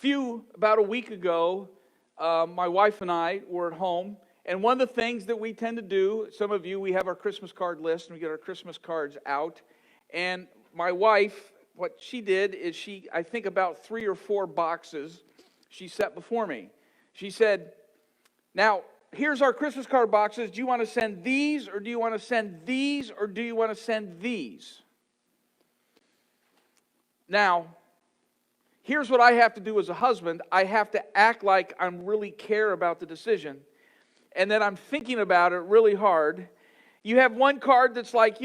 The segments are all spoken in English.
About a week ago, my wife and I were at home, and one of the things that we tend to do, some of you, we have our Christmas card list, and we get our Christmas cards out, and my wife, what she did is I think about 3 or 4 boxes she set before me. She said, now, here's our Christmas card boxes. Do you want to send these, or do you want to send these, or do you want to send these? Now, here's what I have to do as a husband. I have to act like I really care about the decision, and that I'm thinking about it really hard. You have one card that's like,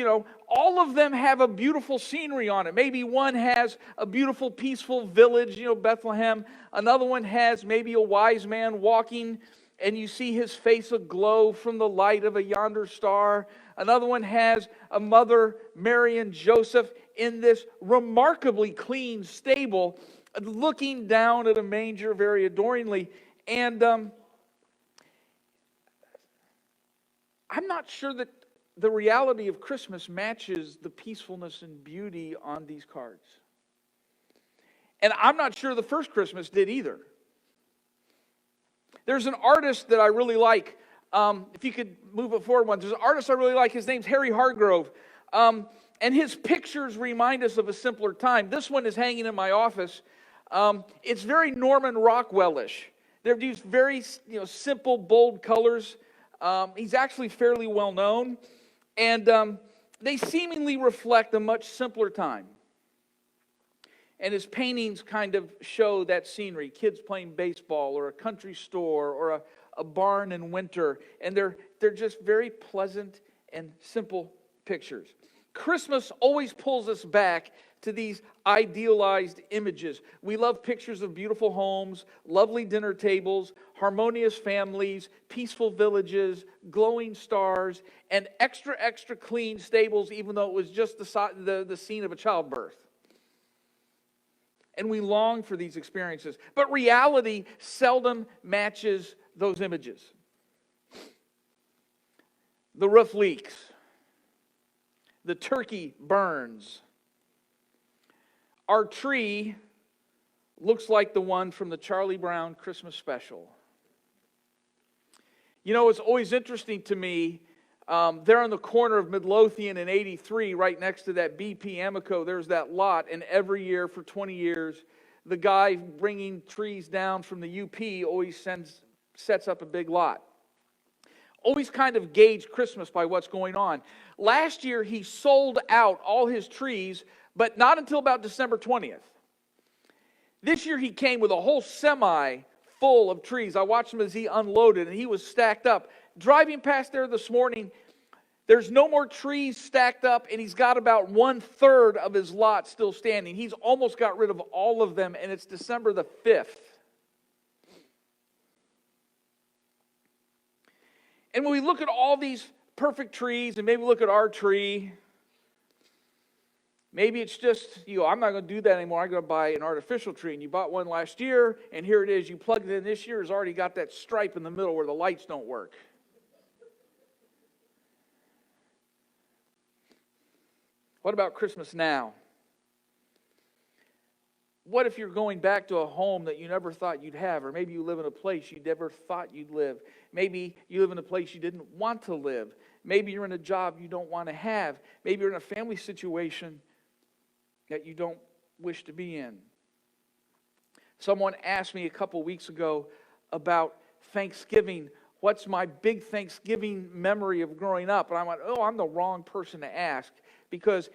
all of them have a beautiful scenery on it. Maybe one has a beautiful, peaceful village, Bethlehem. Another one has maybe a wise man walking, and you see his face aglow from the light of a yonder star. Another one has a mother, Mary and Joseph, in this remarkably clean stable, looking down at a manger very adoringly. And I'm not sure that the reality of Christmas matches the peacefulness and beauty on these cards. And I'm not sure the first Christmas did either. There's an artist that I really like. If you could move it forward one. There's an artist I really like. His name's Hargrove. And his pictures remind us of a simpler time. This one is hanging in my office. It's very Norman Rockwell-ish. They're these very simple, bold colors. He's actually fairly well known. And they seemingly reflect a much simpler time. And his paintings kind of show that scenery. Kids playing baseball, or a country store, or a barn in winter. And they're just very pleasant and simple pictures. Christmas always pulls us back to these idealized images. We love pictures of beautiful homes, lovely dinner tables, harmonious families, peaceful villages, glowing stars, and extra clean stables, even though it was just the scene of a childbirth. And we long for these experiences. But reality seldom matches those images. The roof leaks. The turkey burns. Our tree looks like the one from the Charlie Brown Christmas special. It's always interesting to me, there on the corner of Midlothian and 83, right next to that BP Amoco, there's that lot, and every year for 20 years, the guy bringing trees down from the UP always sets up a big lot. Always kind of gauge Christmas by what's going on. Last year, he sold out all his trees, but not until about December 20th. This year, he came with a whole semi full of trees. I watched him as he unloaded, and he was stacked up. Driving past there this morning, there's no more trees stacked up, and he's got about 1/3 of his lot still standing. He's almost got rid of all of them, and it's December the 5th. And when we look at all these perfect trees, and maybe look at our tree, maybe it's just, I'm not going to do that anymore. I'm going to buy an artificial tree. And you bought one last year, and here it is. You plugged it in this year. It's already got that stripe in the middle where the lights don't work. What about Christmas now? What if you're going back to a home that you never thought you'd have? Or maybe you live in a place you never thought you'd live. Maybe you live in a place you didn't want to live. Maybe you're in a job you don't want to have. Maybe you're in a family situation that you don't wish to be in. Someone asked me a couple weeks ago about Thanksgiving. What's my big Thanksgiving memory of growing up? And I went, I'm the wrong person to ask. Because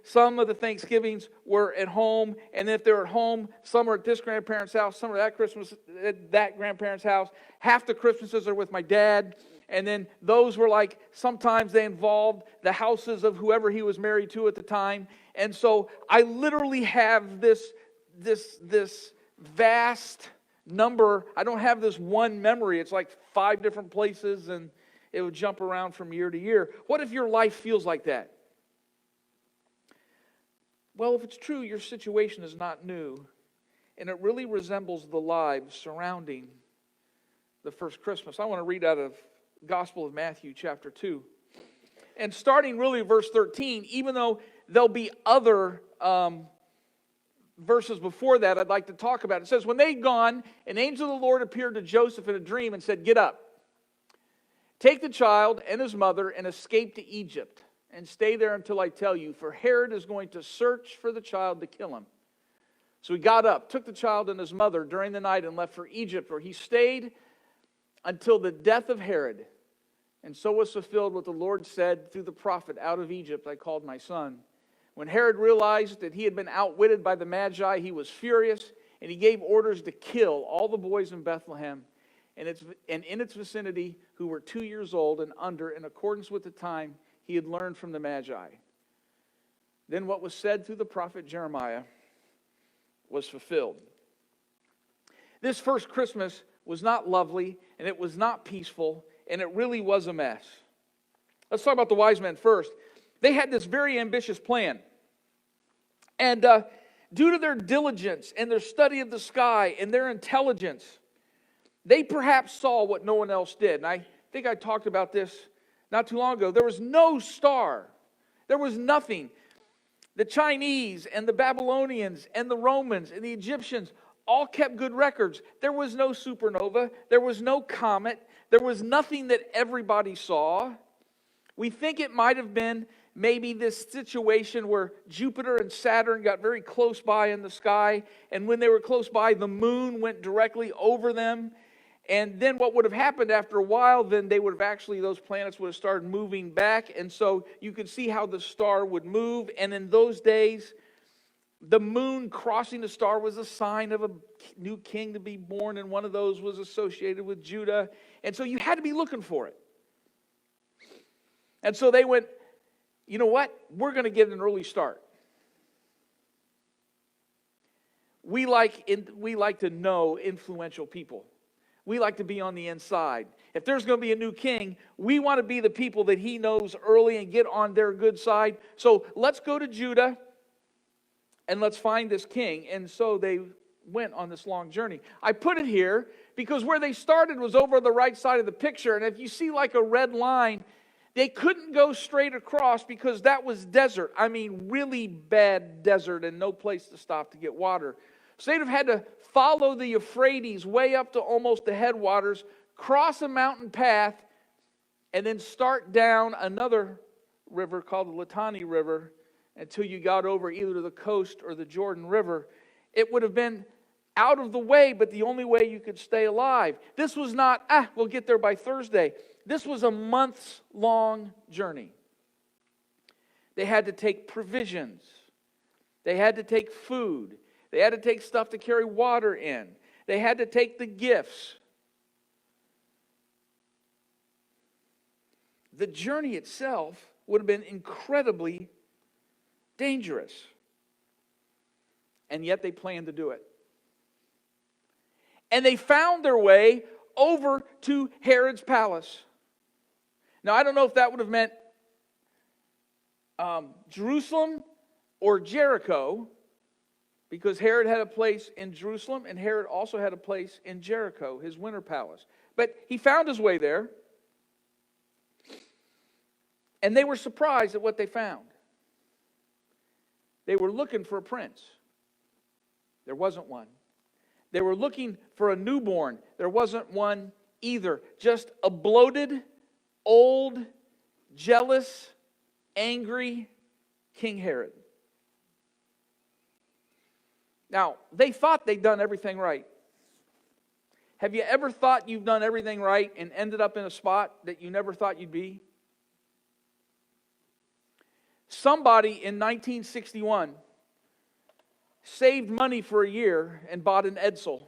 some of the Thanksgivings were at home, and if they're at home, some are at this grandparent's house, some are at that grandparent's house. Half the Christmases are with my dad, and then those were like, sometimes they involved the houses of whoever he was married to at the time. And so I literally have this vast number. I don't have this one memory. It's like 5 different places, and it would jump around from year to year. What if your life feels like that? Well, if it's true, your situation is not new, and it really resembles the lives surrounding the first Christmas. I want to read out of Gospel of Matthew, chapter 2. And starting really verse 13, even though there'll be other verses before that I'd like to talk about. It says, when they'd gone, an angel of the Lord appeared to Joseph in a dream and said, get up, take the child and his mother and escape to Egypt and stay there until I tell you, for Herod is going to search for the child to kill him. So he got up, took the child and his mother during the night and left for Egypt, where he stayed until the death of Herod. And so was fulfilled what the Lord said through the prophet, out of Egypt I called my son. When Herod realized that he had been outwitted by the Magi, he was furious, and he gave orders to kill all the boys in Bethlehem and in its vicinity who were 2 years old and under, in accordance with the time he had learned from the Magi. Then what was said through the prophet Jeremiah was fulfilled. This first Christmas was not lovely, and it was not peaceful, and it really was a mess. Let's talk about the wise men first. They had this very ambitious plan. And due to their diligence and their study of the sky and their intelligence, they perhaps saw what no one else did. And I think I talked about this not too long ago. There was no star. There was nothing. The Chinese and the Babylonians and the Romans and the Egyptians all kept good records. There was no supernova. There was no comet. There was nothing that everybody saw. We think it might have been maybe this situation where Jupiter and Saturn got very close by in the sky, and when they were close by, the moon went directly over them. And then what would have happened after a while, then they would have actually, those planets would have started moving back. And so you could see how the star would move. And in those days, the moon crossing the star was a sign of a new king to be born. And one of those was associated with Judah. And so you had to be looking for it. And so they went, you know what? We're going to get an early start. We like to know influential people. We like to be on the inside. If there's going to be a new king, we want to be the people that he knows early and get on their good side. So let's go to Judah and let's find this king. And so they went on this long journey. I put it here because where they started was over on the right side of the picture. And if you see like a red line, they couldn't go straight across because that was desert. I mean, really bad desert and no place to stop to get water. So they'd have had to follow the Euphrates way up to almost the headwaters, cross a mountain path, and then start down another river called the Litani River until you got over either to the coast or the Jordan River. It would have been out of the way, but the only way you could stay alive. This was not, we'll get there by Thursday. This was a months-long journey. They had to take provisions. They had to take food. They had to take stuff to carry water in. They had to take the gifts. The journey itself would have been incredibly dangerous. And yet they planned to do it. And they found their way over to Herod's palace. Now, I don't know if that would have meant Jerusalem or Jericho, because Herod had a place in Jerusalem, and Herod also had a place in Jericho, his winter palace. But he found his way there, and they were surprised at what they found. They were looking for a prince. There wasn't one. They were looking for a newborn. There wasn't one either. Just a bloated, old, jealous, angry King Herod. Now, they thought they'd done everything right. Have you ever thought you've done everything right and ended up in a spot that you never thought you'd be? Somebody in 1961 saved money for a year and bought an Edsel.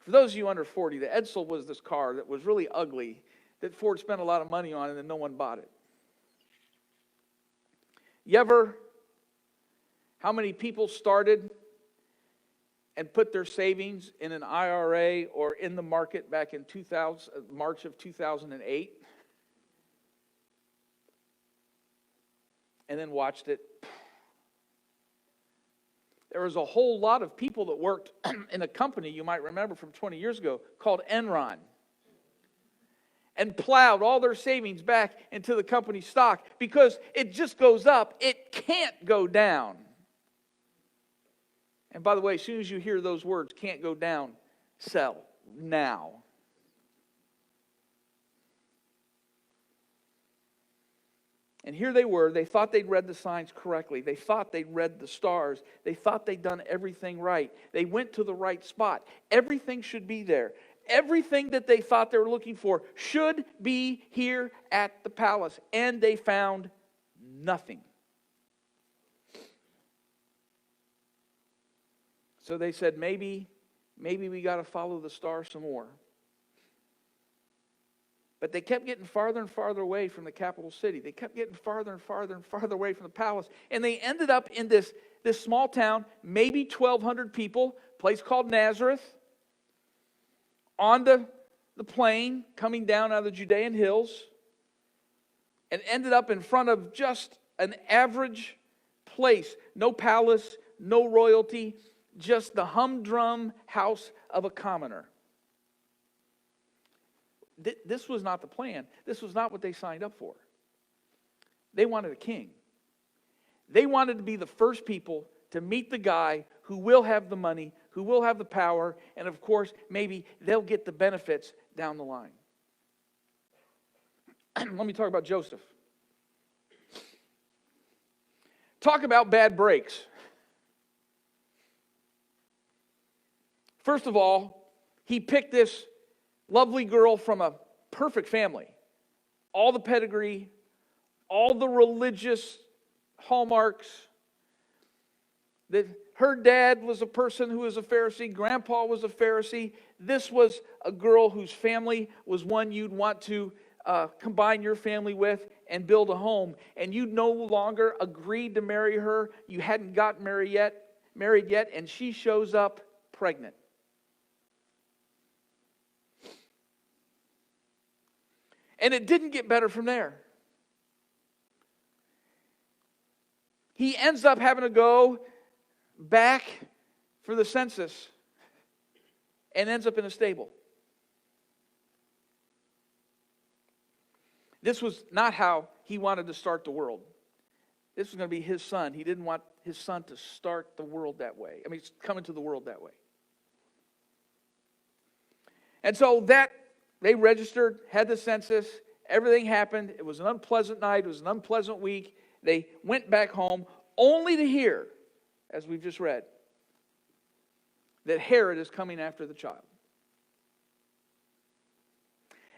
For those of you under 40, the Edsel was this car that was really ugly that Ford spent a lot of money on and then no one bought it. How many people started and put their savings in an IRA or in the market back in March of 2008? And then watched it. There was a whole lot of people that worked in a company you might remember from 20 years ago called Enron, and plowed all their savings back into the company stock because it just goes up. It can't go down. And by the way, as soon as you hear those words, can't go down, sell now. And here they were. They thought they'd read the signs correctly. They thought they'd read the stars. They thought they'd done everything right. They went to the right spot. Everything should be there. Everything that they thought they were looking for should be here at the palace. And they found nothing. So they said, maybe we got to follow the star some more. But they kept getting farther and farther away from the capital city. They kept getting farther and farther and farther away from the palace. And they ended up in this small town, maybe 1,200 people, place called Nazareth, on the plain, coming down out of the Judean hills, and ended up in front of just an average place. No palace, no royalty, just the humdrum house of a commoner. This was not the plan. This was not what they signed up for. They wanted a king. They wanted to be the first people to meet the guy who will have the money, who will have the power, and of course, maybe they'll get the benefits down the line. Let me talk about Joseph. Talk about bad breaks. First of all, he picked this lovely girl from a perfect family. All the pedigree, all the religious hallmarks. That her dad was a person who was a Pharisee. Grandpa was a Pharisee. This was a girl whose family was one you'd want to combine your family with and build a home. And you no longer agreed to marry her. You hadn't gotten married yet, and she shows up pregnant. And it didn't get better from there. He ends up having to go back for the census and ends up in a stable. This was not how he wanted to start the world. This was going to be his son. He didn't want his son to start the world that way. I mean, come into the world that way. And so they registered, had the census, everything happened. It was an unpleasant night. It was an unpleasant week. They went back home only to hear, as we've just read, that Herod is coming after the child.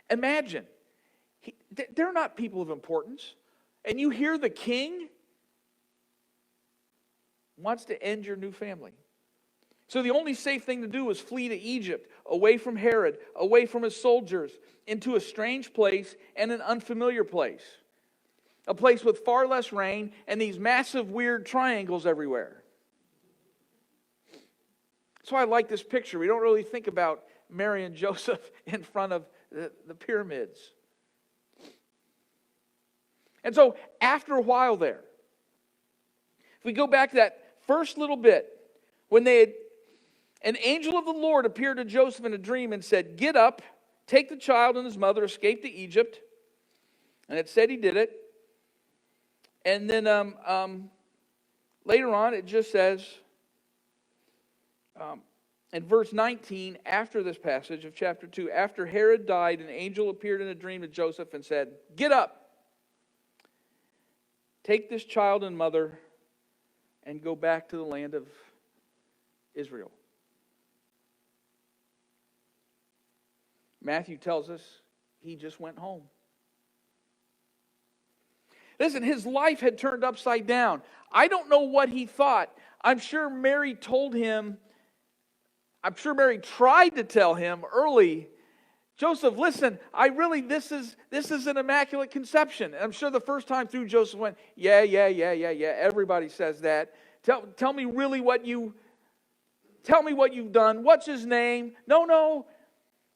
Imagine, they're not people of importance. And you hear the king wants to end your new family. So the only safe thing to do was flee to Egypt, away from Herod, away from his soldiers, into a strange place and an unfamiliar place. A place with far less rain and these massive weird triangles everywhere. So I like this picture. We don't really think about Mary and Joseph in front of the pyramids. And so after a while there, if we go back to that first little bit, when an angel of the Lord appeared to Joseph in a dream and said, "Get up, take the child and his mother, escape to Egypt." And it said he did it. And then later on it just says, in verse 19, after this passage of chapter 2, after Herod died, an angel appeared in a dream to Joseph and said, "Get up, take this child and mother, and go back to the land of Israel." Matthew tells us he just went home. Listen, his life had turned upside down. I don't know what he thought. I'm sure Mary told him, I'm sure Mary tried to tell him early, "Joseph, listen, this is an immaculate conception." And I'm sure the first time through, Joseph went, yeah, everybody says that. Tell me really what you've done. What's his name? No.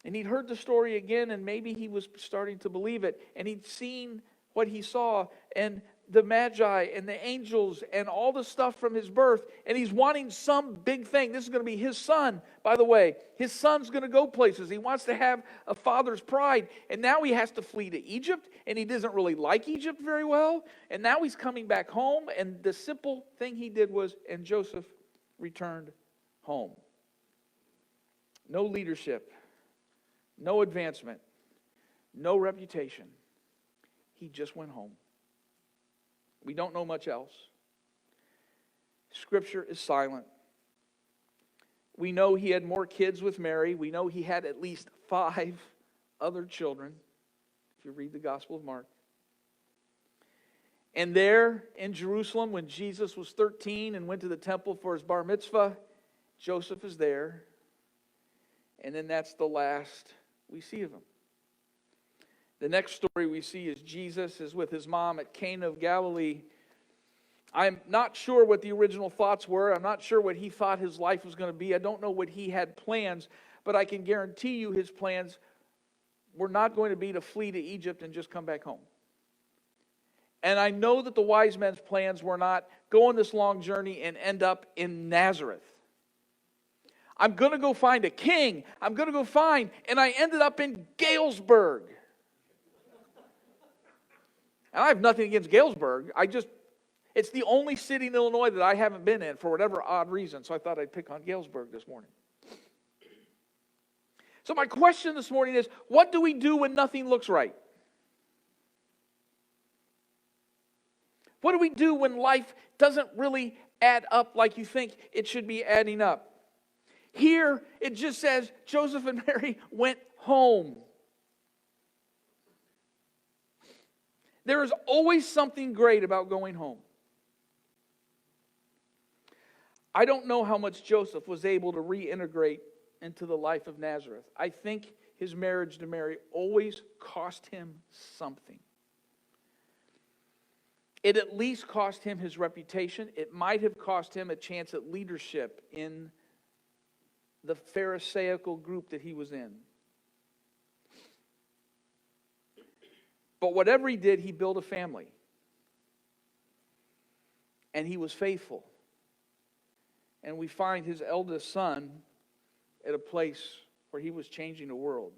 And he'd heard the story again, and maybe he was starting to believe it. And he'd seen what he saw, and the Magi, and the angels, and all the stuff from his birth. And he's wanting some big thing. This is going to be his son, by the way. His son's going to go places. He wants to have a father's pride. And now he has to flee to Egypt, and he doesn't really like Egypt very well. And now he's coming back home, and the simple thing he did was, and Joseph returned home. No leadership, no advancement, no reputation. He just went home. We don't know much else. Scripture is silent. We know he had more kids with Mary. We know he had at least 5 other children, if you read the Gospel of Mark. And there in Jerusalem, when Jesus was 13 and went to the temple for his bar mitzvah, Joseph is there. And then that's the last we see of him. The next story we see is Jesus is with his mom at Cana of Galilee. I'm not sure what the original thoughts were. I'm not sure what he thought his life was going to be. I don't know what he had plans, but I can guarantee you his plans were not going to be to flee to Egypt and just come back home. And I know that the wise men's plans were not go on this long journey and end up in Nazareth. I'm going to go find a king. I'm going to go find, and I ended up in Galesburg. And I have nothing against Galesburg. It's the only city in Illinois that I haven't been in for whatever odd reason. So I thought I'd pick on Galesburg this morning. So my question this morning is, what do we do when nothing looks right? What do we do when life doesn't really add up like you think it should be adding up? Here, it just says Joseph and Mary went home. There is always something great about going home. I don't know how much Joseph was able to reintegrate into the life of Nazareth. I think his marriage to Mary always cost him something. It at least cost him his reputation. It might have cost him a chance at leadership in the Pharisaical group that he was in. But whatever he did, he built a family. And he was faithful. And we find his eldest son at a place where he was changing the world.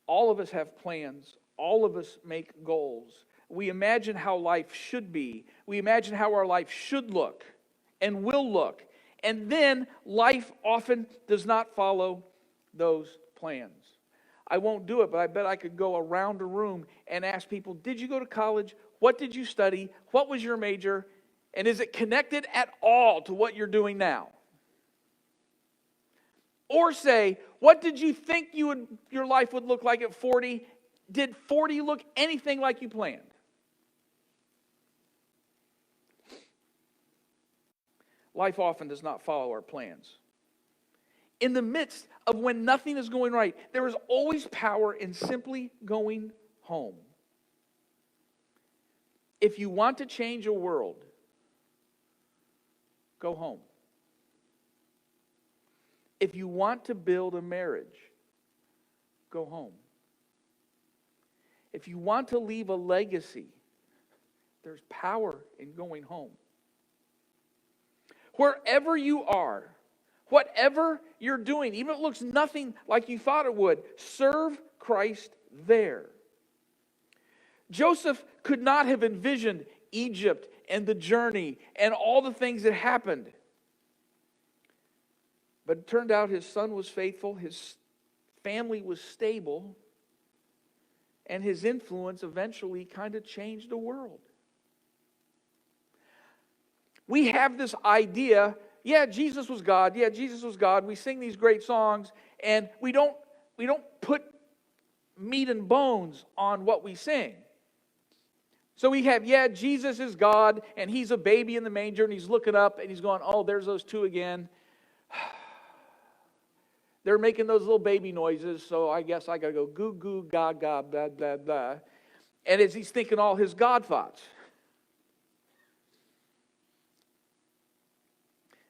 All of us have plans. All of us make goals. We imagine how life should be. We imagine how our life should look and will look. And then life often does not follow those plans. I won't do it, but I bet I could go around a room and ask people, did you go to college? What did you study? What was your major? And is it connected at all to what you're doing now? Or say, what did you think your life would look like at 40? Did 40 look anything like you planned? Life often does not follow our plans. In the midst of when nothing is going right, there is always power in simply going home. If you want to change a world, go home. If you want to build a marriage, go home. If you want to leave a legacy, there's power in going home. Wherever you are, whatever you're doing, even if it looks nothing like you thought it would, serve Christ there. Joseph could not have envisioned Egypt and the journey and all the things that happened. But it turned out his son was faithful, his family was stable, and his influence eventually kind of changed the world. We have this idea, yeah, Jesus was God. Yeah, Jesus was God. We sing these great songs, and we don't put meat and bones on what we sing. So we have, yeah, Jesus is God, and he's a baby in the manger, and he's looking up, and he's going, oh, there's those two again. They're making those little baby noises, so I guess I got to go goo, goo, gaga, blah, blah, blah. And as he's thinking all his God thoughts.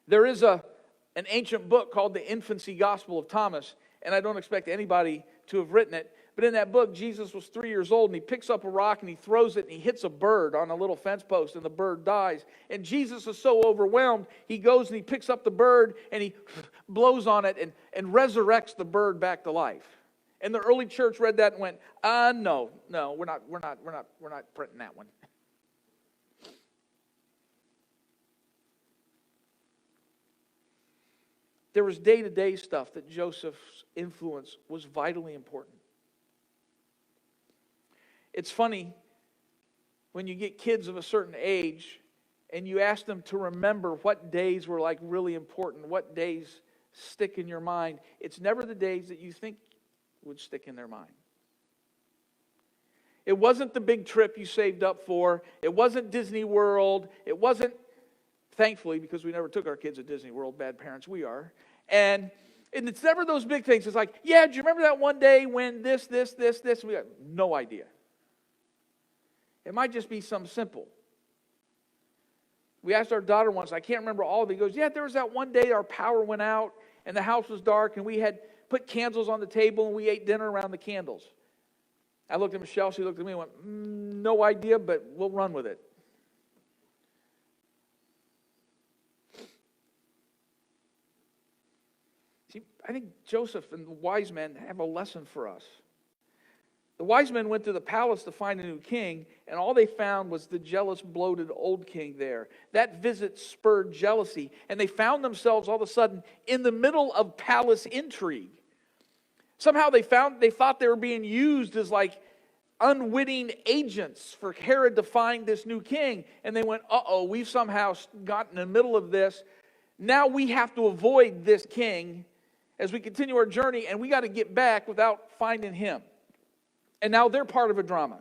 There is an ancient book called The Infancy Gospel of Thomas, and I don't expect anybody to have written it, but in that book, Jesus was 3 years old, and he picks up a rock, and he throws it, and he hits a bird on a little fence post, and the bird dies. And Jesus is so overwhelmed, he goes and he picks up the bird, and he blows on it, and resurrects the bird back to life. And the early church read that and went, no, we're not printing that one. There was day-to-day stuff that Joseph's influence was vitally important. It's funny when you get kids of a certain age and you ask them to remember what days were like really important, what days stick in your mind. It's never the days that you think would stick in their mind. It wasn't the big trip you saved up for. It wasn't Disney World. It wasn't, thankfully, because we never took our kids to Disney World, bad parents we are. And it's never those big things. It's like, yeah, do you remember that one day when this? We got no idea. It might just be something simple. We asked our daughter once, I can't remember all of it. He goes, yeah, there was that one day our power went out and the house was dark and we had put candles on the table and we ate dinner around the candles. I looked at Michelle, she looked at me and went, no idea, but we'll run with it. See, I think Joseph and the wise men have a lesson for us. The wise men went to the palace to find a new king, and all they found was the jealous, bloated old king there. That visit spurred jealousy, and they found themselves all of a sudden in the middle of palace intrigue. Somehow they thought they were being used as like unwitting agents for Herod to find this new king. And they went, we've somehow gotten in the middle of this. Now we have to avoid this king as we continue our journey, and we got to get back without finding him. And now they're part of a drama.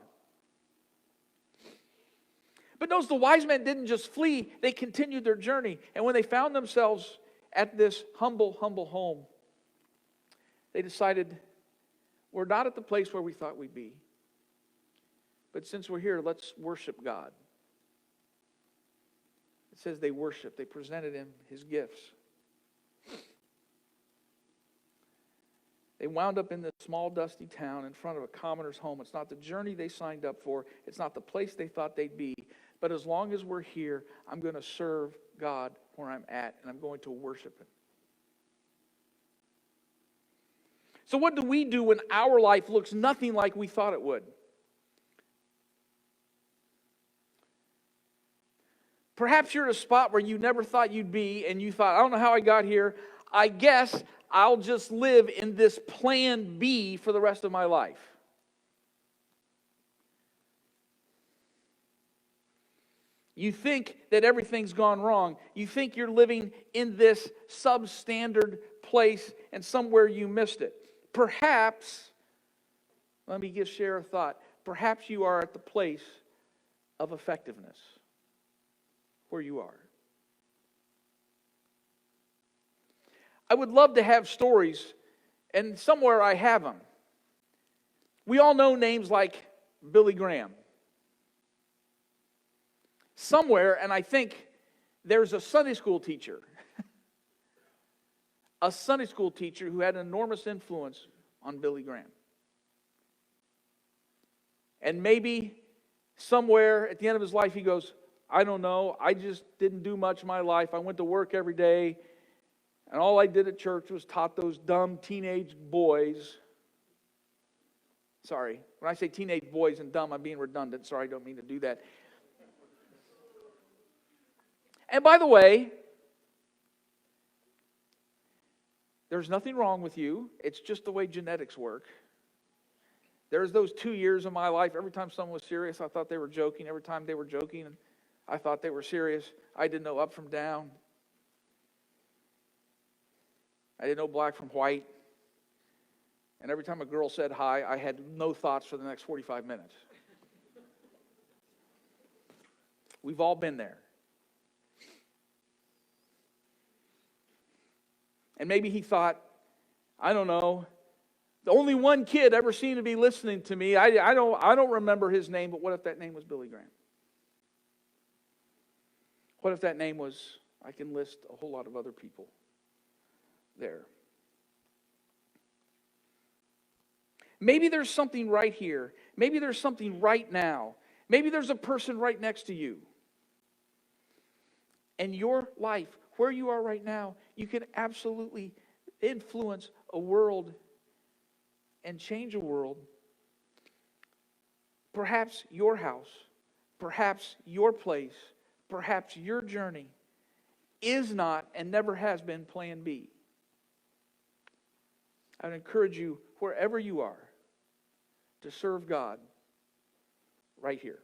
But notice the wise men didn't just flee, they continued their journey. And when they found themselves at this humble home, they decided, we're not at the place where we thought we'd be. But since we're here, let's worship God. It says they worshiped. They presented him his gifts. They wound up in this small, dusty town in front of a commoner's home. It's not the journey they signed up for. It's not the place they thought they'd be. But as long as we're here, I'm going to serve God where I'm at, and I'm going to worship him. So what do we do when our life looks nothing like we thought it would? Perhaps you're at a spot where you never thought you'd be, and you thought, I don't know how I got here. I guess I'll just live in this plan B for the rest of my life. You think that everything's gone wrong. You think you're living in this substandard place and somewhere you missed it. Perhaps, let me just share a thought. Perhaps you are at the place of effectiveness where you are. I would love to have stories, and somewhere I have them. We all know names like Billy Graham. Somewhere, and I think there's a Sunday school teacher. A Sunday school teacher who had an enormous influence on Billy Graham. And maybe somewhere at the end of his life he goes, I don't know, I just didn't do much in my life. I went to work every day, and all I did at church was taught those dumb teenage boys. Sorry, when I say teenage boys and dumb, I'm being redundant. Sorry, I don't mean to do that. And by the way, there's nothing wrong with you. It's just the way genetics work. There's those 2 years of my life, every time someone was serious, I thought they were joking. Every time they were joking, I thought they were serious. I didn't know up from down. I didn't know black from white. And every time a girl said hi, I had no thoughts for the next 45 minutes. We've all been there. And maybe he thought, I don't know, the only one kid ever seemed to be listening to me. I don't remember his name, but what if that name was Billy Graham? What if that name was, I can list a whole lot of other people there. Maybe there's something right here. Maybe there's something right now. Maybe there's a person right next to you. And your life, where you are right now, you can absolutely influence a world and change a world. Perhaps your house, perhaps your place, perhaps your journey is not and never has been plan B. I would encourage you, wherever you are, to serve God right here.